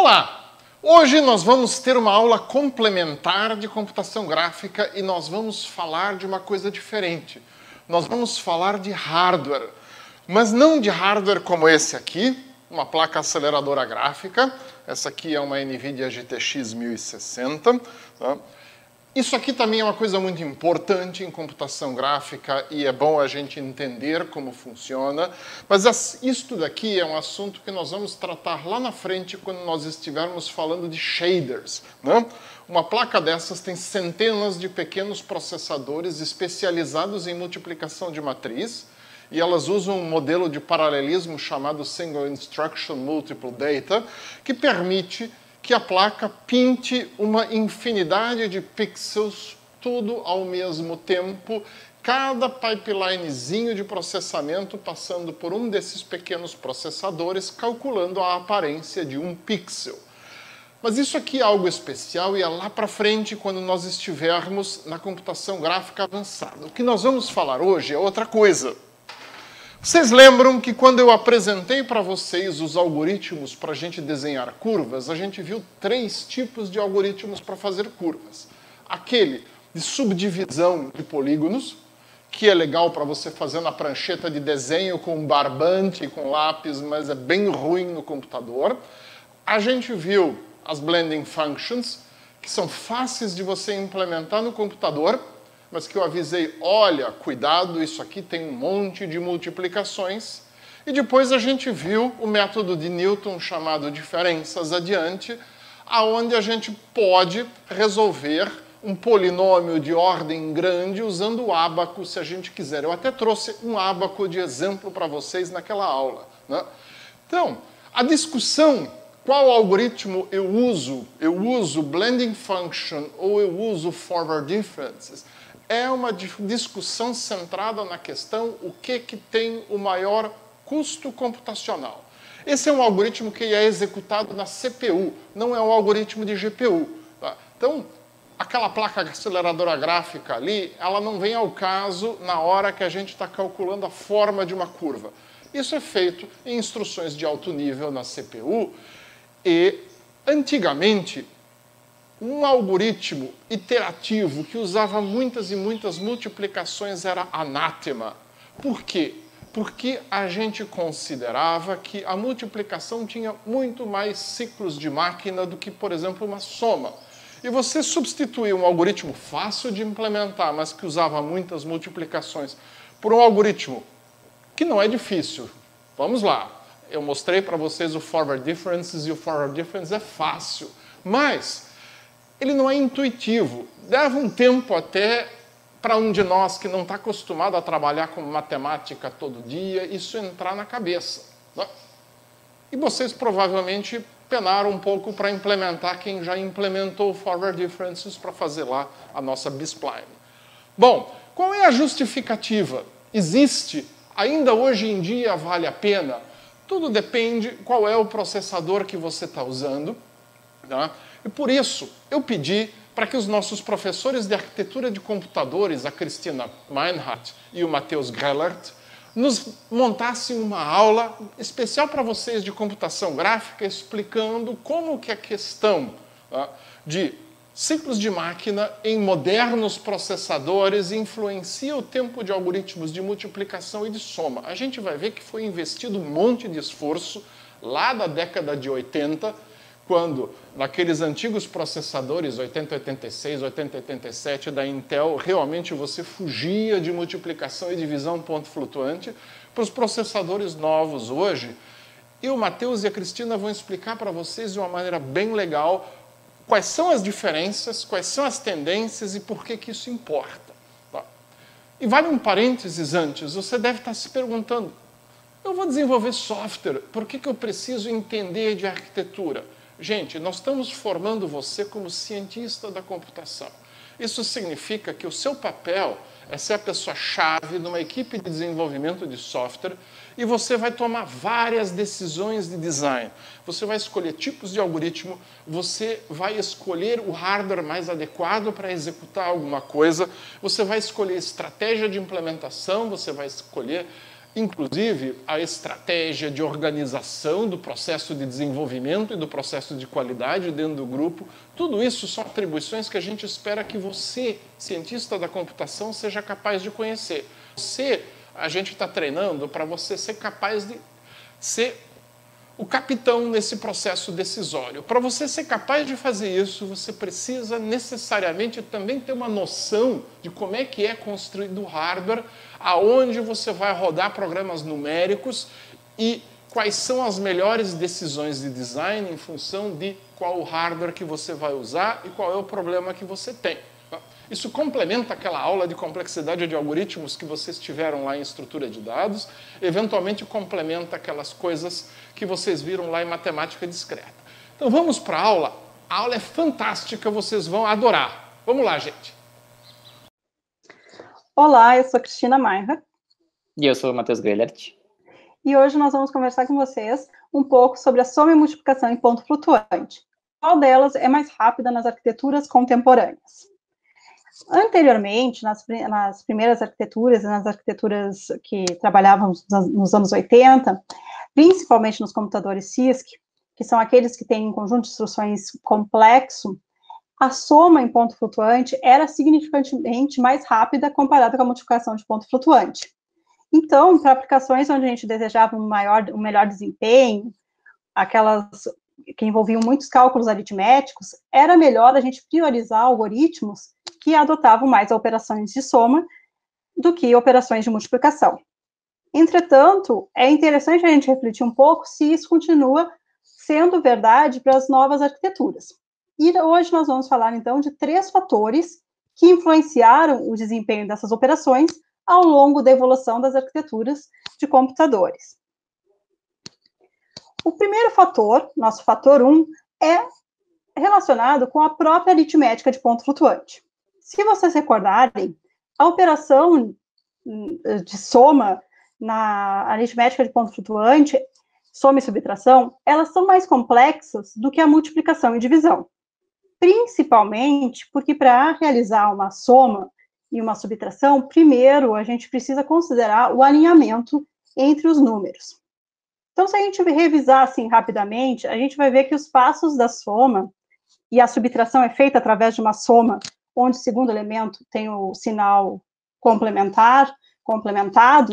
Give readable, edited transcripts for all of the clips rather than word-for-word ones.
Olá! Hoje nós vamos ter uma aula complementar de computação gráfica e nós vamos falar de uma coisa diferente. Nós vamos falar de hardware, mas não de hardware como esse aqui, uma placa aceleradora gráfica. Essa aqui é uma NVIDIA GTX 1060. Tá? Isso aqui também é uma coisa muito importante em computação gráfica e é bom a gente entender como funciona, mas isto daqui é um assunto que nós vamos tratar lá na frente quando nós estivermos falando de shaders. Né? Uma placa dessas tem centenas de pequenos processadores especializados em multiplicação de matriz e elas usam um modelo de paralelismo chamado Single Instruction Multiple Data, que permite que a placa pinte uma infinidade de pixels, tudo ao mesmo tempo, cada pipelinezinho de processamento passando por um desses pequenos processadores, calculando a aparência de um pixel. Mas isso aqui é algo especial e é lá para frente quando nós estivermos na computação gráfica avançada. O que nós vamos falar hoje é outra coisa. Vocês lembram que quando eu apresentei para vocês os algoritmos para a gente desenhar curvas, a gente viu 3 tipos de algoritmos para fazer curvas. Aquele de subdivisão de polígonos, que é legal para você fazer na prancheta de desenho com barbante e com lápis, mas é bem ruim no computador. A gente viu as blending functions, que são fáceis de você implementar no computador, mas que eu avisei, olha, cuidado, isso aqui tem um monte de multiplicações. E depois a gente viu o método de Newton chamado diferenças adiante, aonde a gente pode resolver um polinômio de ordem grande usando o ábaco, se a gente quiser. Eu até trouxe um ábaco de exemplo para vocês naquela aula. Né? Então, a discussão, qual algoritmo eu uso blending function ou eu uso forward differences, é uma discussão centrada na questão o que tem o maior custo computacional. Esse é um algoritmo que é executado na CPU, não é um algoritmo de GPU. Tá? Então, aquela placa aceleradora gráfica ali, ela não vem ao caso na hora que a gente está calculando a forma de uma curva. Isso é feito em instruções de alto nível na CPU e, antigamente, um algoritmo iterativo que usava muitas e muitas multiplicações era anátema. Por quê? Porque a gente considerava que a multiplicação tinha muito mais ciclos de máquina do que, por exemplo, uma soma. E você substituir um algoritmo fácil de implementar, mas que usava muitas multiplicações, por um algoritmo que não é difícil. Vamos lá. Eu mostrei para vocês o forward differences e o forward difference é fácil. Mas ele não é intuitivo. Leva um tempo até para um de nós que não está acostumado a trabalhar com matemática todo dia, isso entrar na cabeça. Né? E vocês provavelmente penaram um pouco para implementar quem já implementou o forward differences para fazer lá a nossa B-spline. Bom, qual é a justificativa? Existe? Ainda hoje em dia vale a pena? Tudo depende qual é o processador que você está usando. Tá? E por isso, eu pedi para que os nossos professores de arquitetura de computadores, a Cristina Meinhardt e o Matheus Grellert, nos montassem uma aula especial para vocês de computação gráfica, explicando como que a questão de ciclos de máquina em modernos processadores influencia o tempo de algoritmos de multiplicação e de soma. A gente vai ver que foi investido um monte de esforço lá da década de 80, quando naqueles antigos processadores 8086, 8087 da Intel, realmente você fugia de multiplicação e divisão ponto flutuante, para os processadores novos hoje. E o Matheus e a Cristina vão explicar para vocês de uma maneira bem legal quais são as diferenças, quais são as tendências e por que isso importa. Tá? E vale um parênteses antes, você deve estar se perguntando, eu vou desenvolver software, por que eu preciso entender de arquitetura? Gente, nós estamos formando você como cientista da computação. Isso significa que o seu papel é ser a pessoa-chave numa equipe de desenvolvimento de software e você vai tomar várias decisões de design. Você vai escolher tipos de algoritmo, você vai escolher o hardware mais adequado para executar alguma coisa, você vai escolher estratégia de implementação, você vai escolher Inclusive, a estratégia de organização do processo de desenvolvimento e do processo de qualidade dentro do grupo, tudo isso são atribuições que a gente espera que você, cientista da computação, seja capaz de conhecer. A gente está treinando para você ser capaz de ser o capitão nesse processo decisório. Para você ser capaz de fazer isso, você precisa necessariamente também ter uma noção de como é que é construído o hardware, aonde você vai rodar programas numéricos e quais são as melhores decisões de design em função de qual o hardware que você vai usar e qual é o problema que você tem. Isso complementa aquela aula de complexidade de algoritmos que vocês tiveram lá em estrutura de dados, eventualmente complementa aquelas coisas que vocês viram lá em matemática discreta. Então vamos para a aula. A aula é fantástica, vocês vão adorar. Vamos lá, gente. Olá, eu sou Cristina Maia. E eu sou o Matheus Greilert. E hoje nós vamos conversar com vocês um pouco sobre a soma e multiplicação em ponto flutuante. Qual delas é mais rápida nas arquiteturas contemporâneas? Anteriormente, nas primeiras arquiteturas, nas arquiteturas que trabalhávamos nos anos 80, principalmente nos computadores CISC, que são aqueles que têm um conjunto de instruções complexo, a soma em ponto flutuante era significativamente mais rápida comparada com a multiplicação de ponto flutuante. Então, para aplicações onde a gente desejava um melhor desempenho, aquelas que envolviam muitos cálculos aritméticos, era melhor a gente priorizar algoritmos que adotavam mais operações de soma do que operações de multiplicação. Entretanto, é interessante a gente refletir um pouco se isso continua sendo verdade para as novas arquiteturas. E hoje nós vamos falar, então, de 3 fatores que influenciaram o desempenho dessas operações ao longo da evolução das arquiteturas de computadores. O primeiro fator, nosso fator 1, é relacionado com a própria aritmética de ponto flutuante. Se vocês recordarem, a operação de soma na aritmética de ponto flutuante, soma e subtração, elas são mais complexas do que a multiplicação e divisão. Principalmente porque para realizar uma soma e uma subtração, primeiro a gente precisa considerar o alinhamento entre os números. Então, se a gente revisar assim rapidamente, a gente vai ver que os passos da soma, e a subtração é feita através de uma soma, onde o segundo elemento tem o sinal complementado,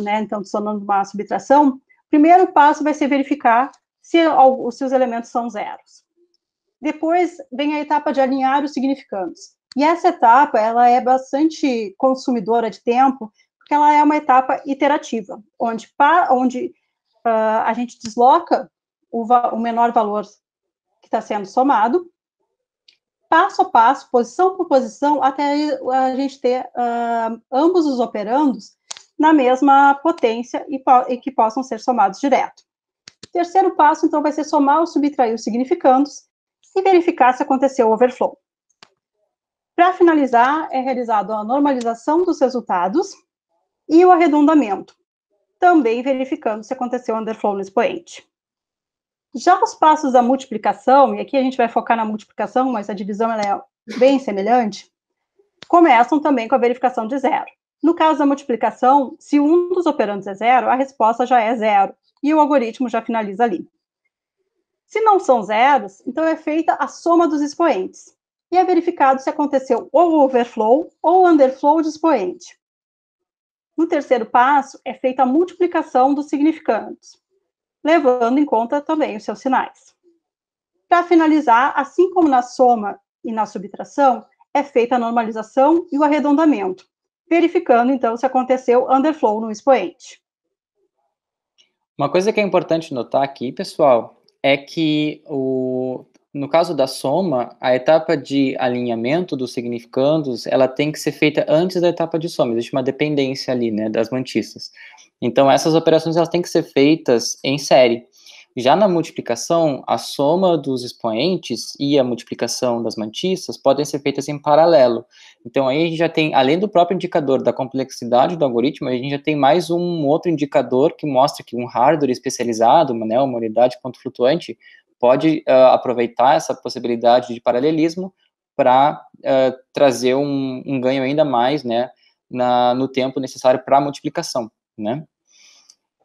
né? Então, somando uma subtração, o primeiro passo vai ser verificar se os elementos são zeros. Depois vem a etapa de alinhar os significandos. E essa etapa, ela é bastante consumidora de tempo, porque ela é uma etapa iterativa, onde a gente desloca o menor valor que está sendo somado, passo a passo, posição por posição, até a gente ter ambos os operandos na mesma potência e que possam ser somados direto. O terceiro passo, então, vai ser somar ou subtrair os significandos e verificar se aconteceu o overflow. Para finalizar, é realizado a normalização dos resultados e o arredondamento, também verificando se aconteceu underflow no expoente. Já os passos da multiplicação, e aqui a gente vai focar na multiplicação, mas a divisão ela é bem semelhante, começam também com a verificação de zero. No caso da multiplicação, se um dos operandos é zero, a resposta já é zero, e o algoritmo já finaliza ali. Se não são zeros, então é feita a soma dos expoentes, e é verificado se aconteceu ou overflow ou underflow de expoente. No terceiro passo, é feita a multiplicação dos significandos, levando em conta também os seus sinais. Para finalizar, assim como na soma e na subtração, é feita a normalização e o arredondamento, verificando, então, se aconteceu underflow no expoente. Uma coisa que é importante notar aqui, pessoal, é que no caso da soma, a etapa de alinhamento dos significandos, ela tem que ser feita antes da etapa de soma. Existe uma dependência ali, né, das mantistas. Então, essas operações elas têm que ser feitas em série. Já na multiplicação, a soma dos expoentes e a multiplicação das mantistas podem ser feitas em paralelo. Então, aí a gente já tem, além do próprio indicador da complexidade do algoritmo, a gente já tem mais um outro indicador que mostra que um hardware especializado, né, uma unidade de ponto flutuante, pode aproveitar essa possibilidade de paralelismo para trazer um ganho ainda mais, né, no tempo necessário para a multiplicação, né?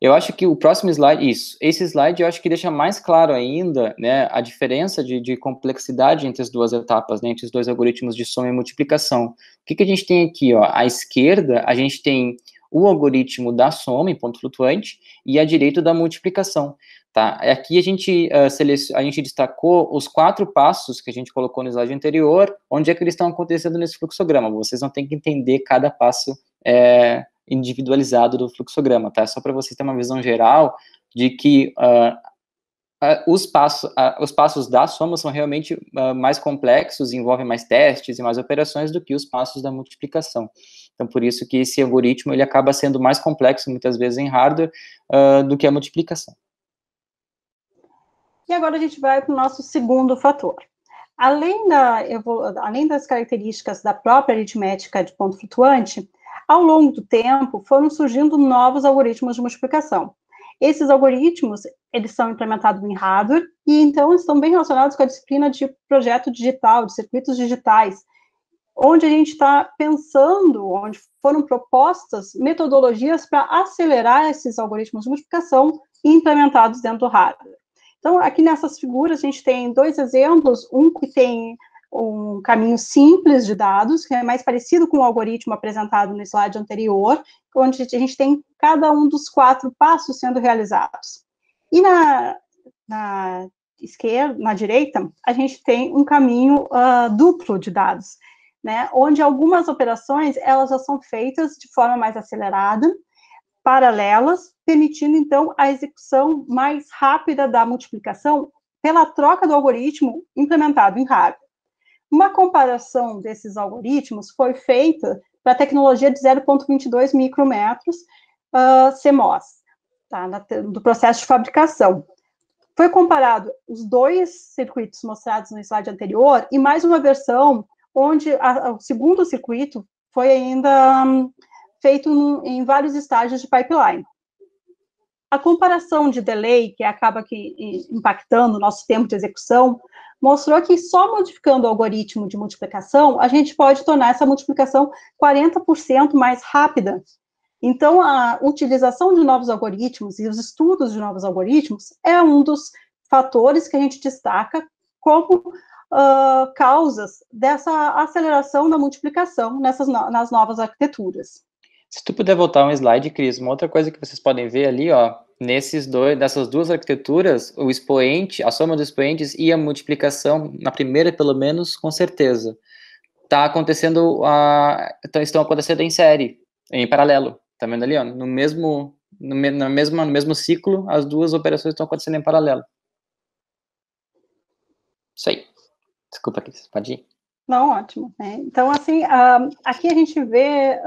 Eu acho que o próximo slide, esse slide eu acho que deixa mais claro ainda, né, a diferença de complexidade entre as duas etapas, né, entre os dois algoritmos de soma e multiplicação. O que a gente tem aqui, ó? À esquerda, a gente tem o algoritmo da soma em ponto flutuante e à direita da multiplicação, tá? Aqui a gente destacou os 4 passos que a gente colocou no slide anterior, onde é que eles estão acontecendo nesse fluxograma. Vocês não têm que entender cada passo individualizado do fluxograma, tá? Só para você ter uma visão geral de que os passos da soma são realmente mais complexos, envolvem mais testes e mais operações do que os passos da multiplicação. Então, por isso que esse algoritmo ele acaba sendo mais complexo, muitas vezes, em hardware, do que a multiplicação. E agora a gente vai para o nosso segundo fator. Além das características da própria aritmética de ponto flutuante, ao longo do tempo foram surgindo novos algoritmos de multiplicação. Esses algoritmos, eles são implementados em hardware e então estão bem relacionados com a disciplina de projeto digital, de circuitos digitais, onde a gente está pensando, onde foram propostas metodologias para acelerar esses algoritmos de multiplicação implementados dentro do hardware. Então, aqui nessas figuras, a gente tem 2 exemplos, um que tem um caminho simples de dados, que é mais parecido com o algoritmo apresentado no slide anterior, onde a gente tem cada um dos 4 passos sendo realizados. E na esquerda, na direita, a gente tem um caminho duplo de dados, né, onde algumas operações, elas já são feitas de forma mais acelerada, paralelas, permitindo, então, a execução mais rápida da multiplicação pela troca do algoritmo implementado em hardware. Uma comparação desses algoritmos foi feita para a tecnologia de 0,22 micrometros CMOS, tá, do processo de fabricação. Foi comparado os 2 circuitos mostrados no slide anterior e mais uma versão onde o segundo circuito foi ainda feito em vários estágios de pipeline. A comparação de delay, que acaba impactando o nosso tempo de execução, mostrou que só modificando o algoritmo de multiplicação, a gente pode tornar essa multiplicação 40% mais rápida. Então, a utilização de novos algoritmos e os estudos de novos algoritmos é um dos fatores que a gente destaca como causas dessa aceleração da multiplicação nas novas arquiteturas. Se tu puder voltar um slide, Cris, uma outra coisa que vocês podem ver ali, ó, dessas 2 arquiteturas, o expoente, a soma dos expoentes e a multiplicação, na primeira, pelo menos, com certeza, estão acontecendo em série, em paralelo, tá vendo ali, ó, no mesmo ciclo, as 2 operações estão acontecendo em paralelo. Isso aí. Desculpa, Cris, pode ir. Não, ótimo. Então, assim, aqui a gente vê,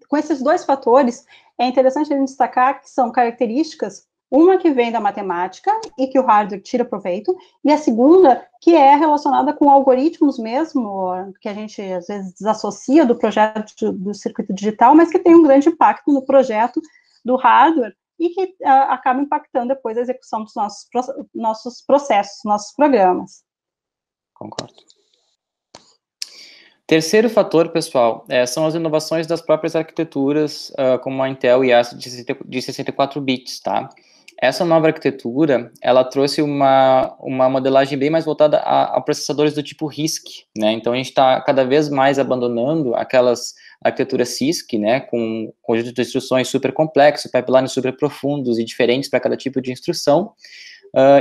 com esses 2 fatores, é interessante a gente destacar que são características, uma que vem da matemática e que o hardware tira proveito, e a segunda que é relacionada com algoritmos mesmo, que a gente às vezes desassocia do projeto do circuito digital, mas que tem um grande impacto no projeto do hardware e que acaba impactando depois a execução dos nossos processos, nossos programas. Concordo. Terceiro fator, pessoal, são as inovações das próprias arquiteturas, como a Intel IAS de 64 bits, tá? Essa nova arquitetura, ela trouxe uma modelagem bem mais voltada a processadores do tipo RISC, né? Então, a gente está cada vez mais abandonando aquelas arquiteturas CISC, né? Com um conjunto de instruções super complexo, pipelines super profundos e diferentes para cada tipo de instrução,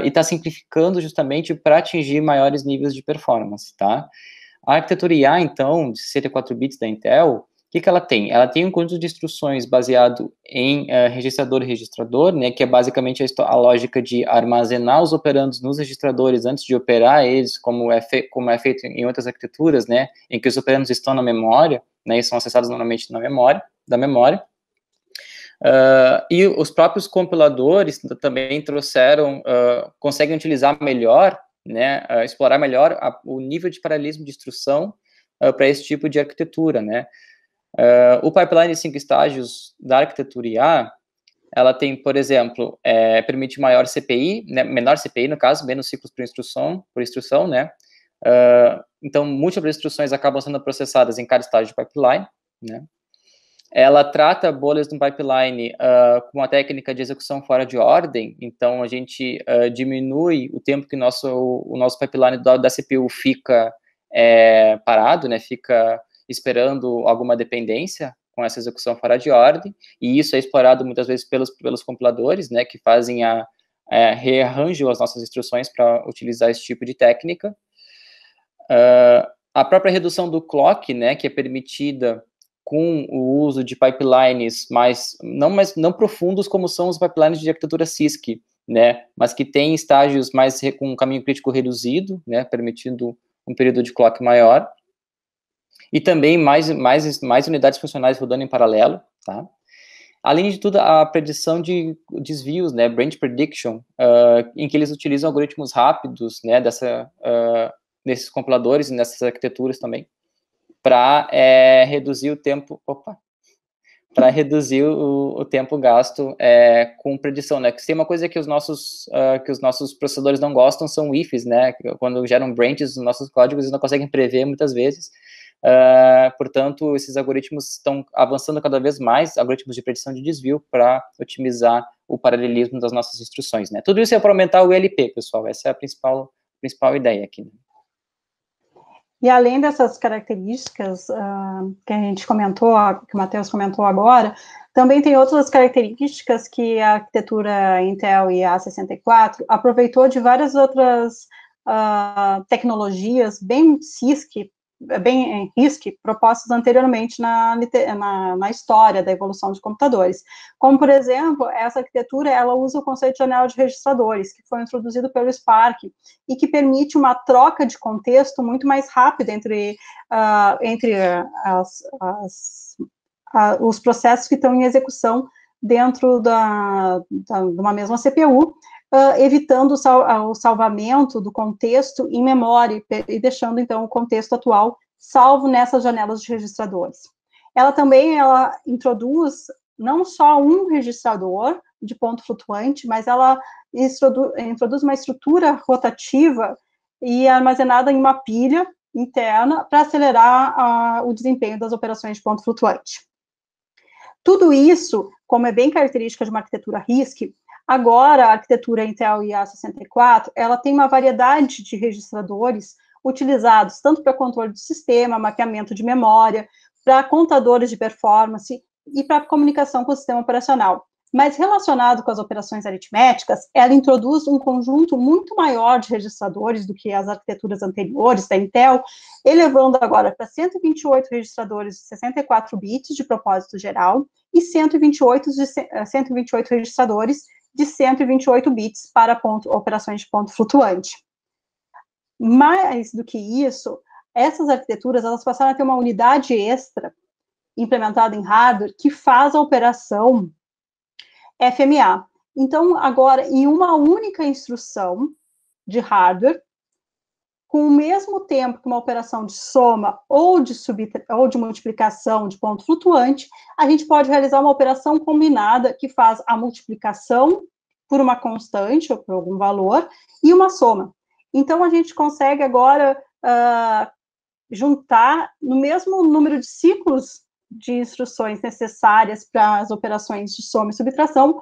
e está simplificando justamente para atingir maiores níveis de performance, tá? A arquitetura IA, então, de 64 bits da Intel, o que ela tem? Ela tem um conjunto de instruções baseado em registrador e registrador, né, que é basicamente a lógica de armazenar os operandos nos registradores antes de operar eles, como é feito em outras arquiteturas, né, em que os operandos estão na memória, né, e são acessados normalmente da memória. E os próprios compiladores também conseguem utilizar melhor, né, explorar melhor o nível de paralelismo de instrução para esse tipo de arquitetura, né. O pipeline de 5 estágios da arquitetura IA, ela tem, por exemplo, permite maior CPI, né, menor CPI, no caso, menos ciclos por instrução, né. Então, múltiplas instruções acabam sendo processadas em cada estágio de pipeline, né. ela trata bolhas no pipeline com uma técnica de execução fora de ordem, então a gente diminui o tempo que o nosso pipeline da CPU fica parado, né, fica esperando alguma dependência com essa execução fora de ordem, e isso é explorado muitas vezes pelos compiladores, né, que fazem rearranjam as nossas instruções para utilizar esse tipo de técnica. A própria redução do clock, né, que é permitida com o uso de pipelines não profundos como são os pipelines de arquitetura CISC, né, mas que têm estágios com um caminho crítico reduzido, né, permitindo um período de clock maior, e também mais unidades funcionais rodando em paralelo, tá? Além de tudo, a predição de desvios, né, branch prediction, em que eles utilizam algoritmos rápidos, né, desses compiladores e nessas arquiteturas também, para reduzir o tempo, para reduzir o tempo gasto com predição, né? Que tem uma coisa que os nossos processadores não gostam, são ifs, né? Quando geram branches nos nossos códigos, eles não conseguem prever muitas vezes. Portanto, esses algoritmos estão avançando cada vez mais, algoritmos de predição de desvio, para otimizar o paralelismo das nossas instruções, né? Tudo isso é para aumentar o LP, pessoal. Essa é a principal ideia aqui, né? E além dessas características que a gente comentou, que o Matheus comentou agora, também tem outras características que a arquitetura Intel IA64 aproveitou de várias outras tecnologias bem RISC, propostas anteriormente na história da evolução de computadores. Como, por exemplo, essa arquitetura, ela usa o conceito de janela de registradores, que foi introduzido pelo Spark, e que permite uma troca de contexto muito mais rápida entre os processos que estão em execução dentro de uma mesma CPU, evitando o salvamento do contexto em memória e deixando, então, o contexto atual salvo nessas janelas de registradores. Ela introduz não só um registrador de ponto flutuante, mas ela introduz uma estrutura rotativa e armazenada em uma pilha interna para acelerar o desempenho das operações de ponto flutuante. Tudo isso, como é bem característica de uma arquitetura RISC, agora, a arquitetura Intel IA64, ela tem uma variedade de registradores utilizados tanto para controle do sistema, mapeamento de memória, para contadores de performance e para comunicação com o sistema operacional. Mas relacionado com as operações aritméticas, ela introduz um conjunto muito maior de registradores do que as arquiteturas anteriores da Intel, elevando agora para 128 registradores de 64 bits de propósito geral e 128 registradores de 128 bits para operações de ponto flutuante. Mais do que isso, essas arquiteturas, elas passaram a ter uma unidade extra implementada em hardware que faz a operação FMA. Então, agora, em uma única instrução de hardware, com o mesmo tempo que uma operação de soma ou de multiplicação de ponto flutuante, a gente pode realizar uma operação combinada que faz a multiplicação por uma constante ou por algum valor e uma soma. Então, a gente consegue agora juntar no mesmo número de ciclos de instruções necessárias para as operações de soma e subtração,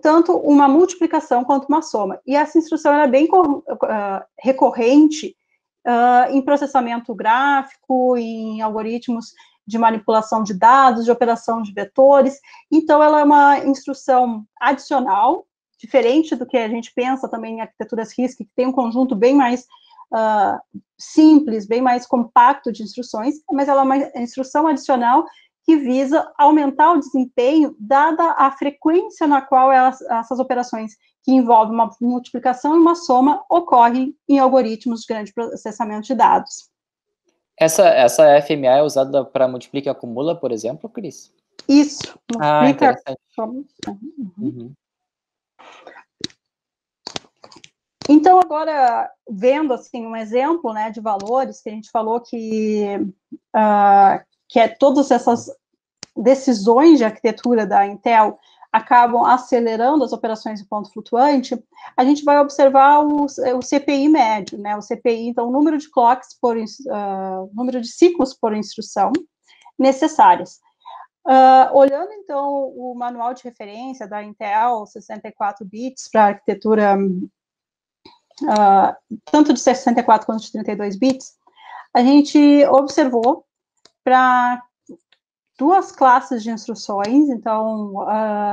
tanto uma multiplicação quanto uma soma. E essa instrução é bem recorrente em processamento gráfico, em algoritmos de manipulação de dados, de operação de vetores. Então, ela é uma instrução adicional, diferente do que a gente pensa também em arquiteturas RISC, que tem um conjunto bem mais simples, bem mais compacto de instruções, mas ela é uma instrução adicional que visa aumentar o desempenho, dada a frequência na qual essas operações que envolvem uma multiplicação e uma soma ocorrem em algoritmos de grande processamento de dados. Essa FMA é usada para multiplica e acumula, por exemplo, Cris? Isso. Interessante. Uhum. Então, agora, vendo, assim, um exemplo, né, de valores, que a gente falou que todas essas decisões de arquitetura da Intel acabam acelerando as operações de ponto flutuante, a gente vai observar o CPI médio, né, o CPI, então, o número de clocks número de ciclos por instrução necessárias. Olhando, então, o manual de referência da Intel, 64 bits para arquitetura, tanto de 64 quanto de 32 bits, a gente observou para duas classes de instruções, então,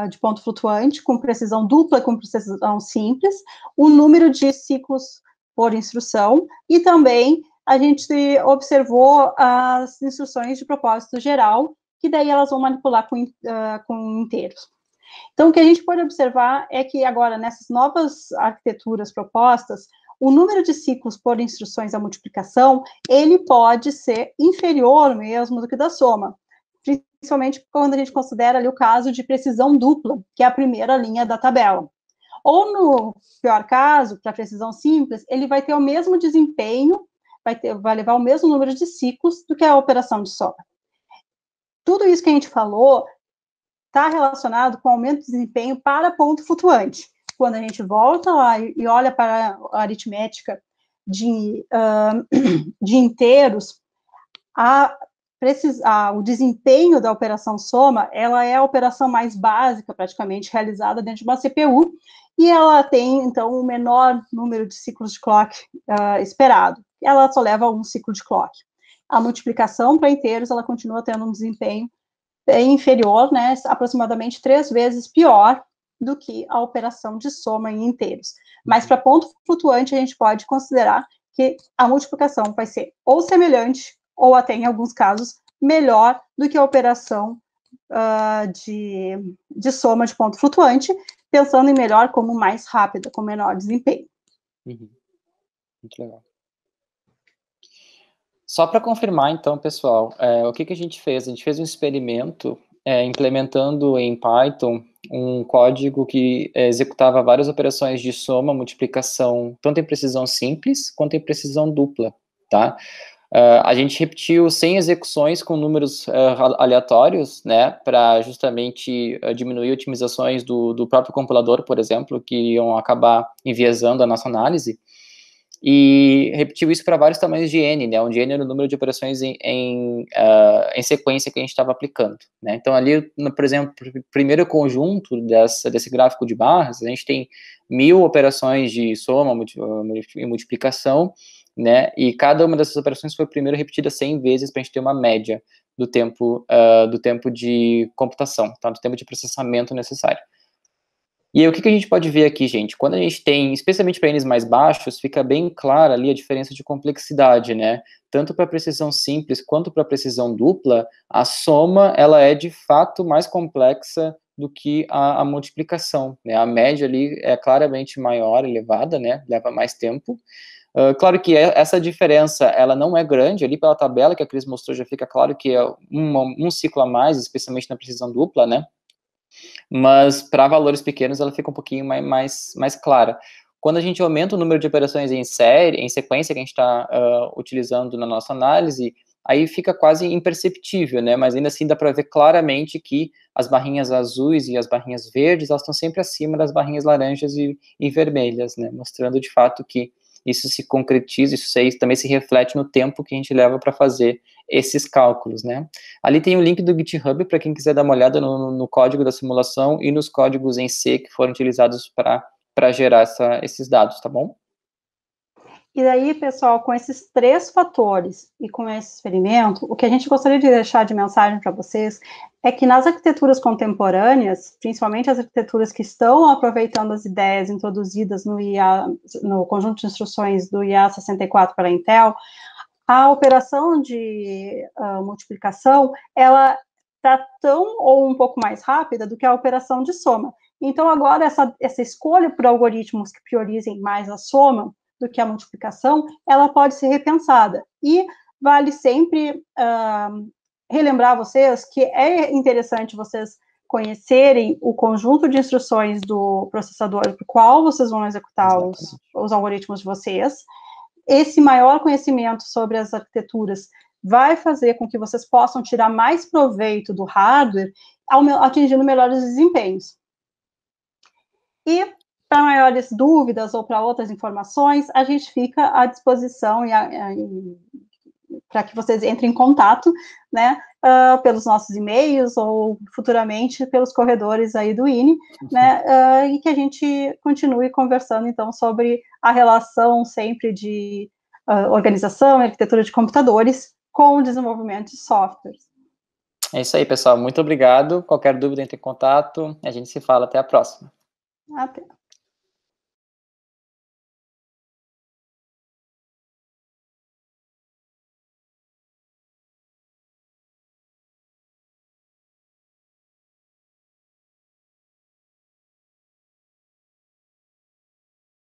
de ponto flutuante, com precisão dupla e com precisão simples, o número de ciclos por instrução, e também a gente observou as instruções de propósito geral, que daí elas vão manipular com inteiros. Então, o que a gente pode observar é que agora, nessas novas arquiteturas propostas, o número de ciclos por instruções da multiplicação, ele pode ser inferior mesmo do que da soma, principalmente quando a gente considera ali o caso de precisão dupla, que é a primeira linha da tabela. Ou, no pior caso, para precisão simples, ele vai ter o mesmo desempenho, vai levar o mesmo número de ciclos do que a operação de soma. Tudo isso que a gente falou está relacionado com aumento de desempenho para ponto flutuante. Quando a gente volta lá e olha para a aritmética de inteiros, o desempenho da operação soma, ela é a operação mais básica, praticamente, realizada dentro de uma CPU, e ela tem, então, o menor número de ciclos de clock esperado. Ela só leva um ciclo de clock. A multiplicação para inteiros, ela continua tendo um desempenho inferior, né, aproximadamente 3 vezes pior do que a operação de soma em inteiros. Mas para ponto flutuante, a gente pode considerar que a multiplicação vai ser ou semelhante, ou até, em alguns casos, melhor do que a operação de soma de ponto flutuante, pensando em melhor como mais rápida, com menor desempenho. Uhum. Muito legal. Só para confirmar, então, pessoal, o que a gente fez? A gente fez um experimento implementando em Python um código que executava várias operações de soma, multiplicação, tanto em precisão simples quanto em precisão dupla, tá? A gente repetiu 100 execuções com números aleatórios, né, para justamente diminuir otimizações do próprio compilador, por exemplo, que iam acabar enviesando a nossa análise, e repetiu isso para vários tamanhos de n, né, onde n era o número de operações em sequência que a gente estava aplicando, né. Então ali, por exemplo, primeiro conjunto desse gráfico de barras, a gente tem 1000 operações de soma e multiplicação, né, e cada uma dessas operações foi primeiro repetida 100 vezes para a gente ter uma média do tempo de computação, tá, do tempo de processamento necessário. E aí, o que a gente pode ver aqui, gente? Quando a gente tem, especialmente para N's mais baixos, fica bem clara ali a diferença de complexidade, né? Tanto para precisão simples quanto para precisão dupla, a soma, ela é de fato mais complexa do que a multiplicação, né? A média ali é claramente maior, elevada, né? Leva mais tempo. Claro que essa diferença, ela não é grande, ali pela tabela que a Cris mostrou, já fica claro que é um ciclo a mais, especialmente na precisão dupla, né? Mas para valores pequenos ela fica um pouquinho mais clara. Quando a gente aumenta o número de operações em série, em sequência que a gente está utilizando na nossa análise, aí fica quase imperceptível, né? Mas ainda assim dá para ver claramente que as barrinhas azuis e as barrinhas verdes, elas estão sempre acima das barrinhas laranjas e vermelhas, né? Mostrando de fato que isso se concretiza, isso aí também se reflete no tempo que a gente leva para fazer esses cálculos, né? Ali tem o link do GitHub para quem quiser dar uma olhada no código da simulação e nos códigos em C que foram utilizados para gerar esses dados, tá bom? E daí, pessoal, com esses 3 fatores e com esse experimento, o que a gente gostaria de deixar de mensagem para vocês é que nas arquiteturas contemporâneas, principalmente as arquiteturas que estão aproveitando as ideias introduzidas no conjunto de instruções do IA64 para a Intel, a operação de multiplicação, ela está tão ou um pouco mais rápida do que a operação de soma. Então, agora, essa escolha por algoritmos que priorizem mais a soma do que a multiplicação, ela pode ser repensada. E vale sempre relembrar vocês que é interessante vocês conhecerem o conjunto de instruções do processador para o qual vocês vão executar os algoritmos de vocês. Esse maior conhecimento sobre as arquiteturas vai fazer com que vocês possam tirar mais proveito do hardware, atingindo melhores desempenhos. E, para maiores dúvidas ou para outras informações, a gente fica à disposição para que vocês entrem em contato, né, pelos nossos e-mails ou futuramente pelos corredores aí do INE, né, e que a gente continue conversando, então, sobre a relação sempre de organização e arquitetura de computadores com o desenvolvimento de softwares. É isso aí, pessoal. Muito obrigado. Qualquer dúvida, entre em contato. A gente se fala. Até a próxima. Até.